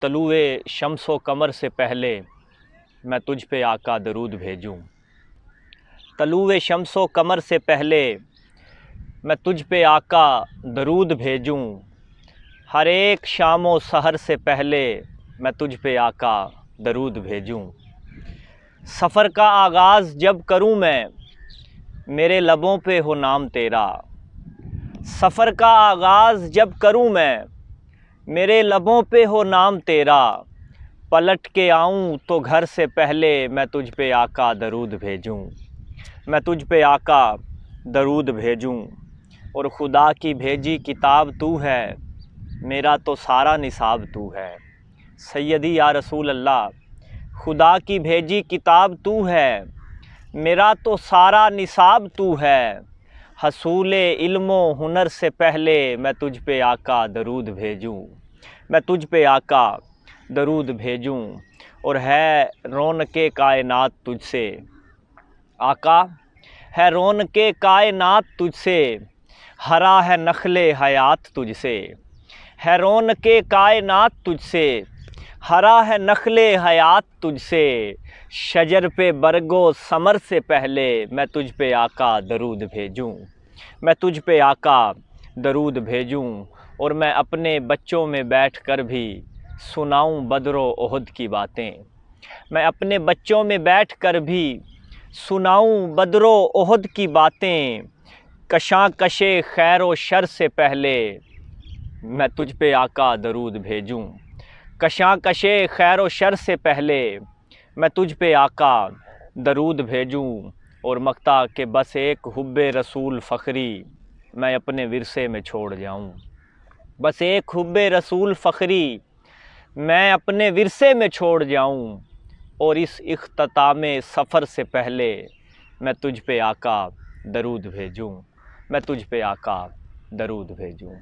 طلوع شمس و قمر سے پہلے میں تجھ پہ آقا درود بھیجوں۔ طلوع شمس و قمر سے پہلے میں تجھ پہ آقا درود بھیجوں۔ ہر ایک شام و سحر سے پہلے میں تجھ پہ آقا درود بھیجوں۔ سفر کا آغاز جب کروں میں میرے لبوں پہ ہو نام تیرا۔ سفر کا آغاز جب کروں میں میرے لبوں پہ ہو نام تیرا۔ پلٹ کے آؤں تو گھر سے پہلے میں تجھ پہ آقا درود بھیجوں۔ میں تجھ پہ آقا درود بھیجوں۔ اور خدا کی بھیجی کتاب تو ہے، میرا تو سارا نصاب تو ہے۔ سیدی یا رسول اللہ، خدا کی بھیجی کتاب تو ہے، میرا تو سارا نصاب تو ہے۔ حصول علم و ہنر سے پہلے میں تجھ پہ آقا درود بھیجوں۔ میں تجھ پہ آقا درود بھیجوں۔ اور ہے رونق کائنات تجھ سے آقا، ہے رونق کائنات تجھ سے، ہرا ہے نخل حیات تجھ سے۔ ہے رونق کائنات تجھ سے، ہرا ہے نخل حیات تجھ سے۔ شجر پہ برگ و ثمر سے پہلے میں تجھ پہ آقا درود بھیجوں۔ میں تجھ پہ آقا درود بھیجوں۔ اور میں اپنے بچوں میں بیٹھ کر بھی سناؤں بدر و احد کی باتیں۔ میں اپنے بچوں میں بیٹھ کر بھی سناؤں بدر و احد کی باتیں۔ کشاں کشے خیر و شر سے پہلے میں تجھ پہ آقا درود بھیجوں۔ کشاں کشے خیر و شر سے پہلے میں تجھ پہ آقا درود بھیجوں۔ اور مقتا کہ بس ایک حب رسول فخری میں اپنے ورثے میں چھوڑ جاؤں۔ بس ایک حب رسول فخری میں اپنے ورثے میں چھوڑ جاؤں۔ اور اس اختتام سفر سے پہلے میں تجھ پہ آقا درود بھیجوں۔ میں تجھ پہ آقا درود بھیجوں۔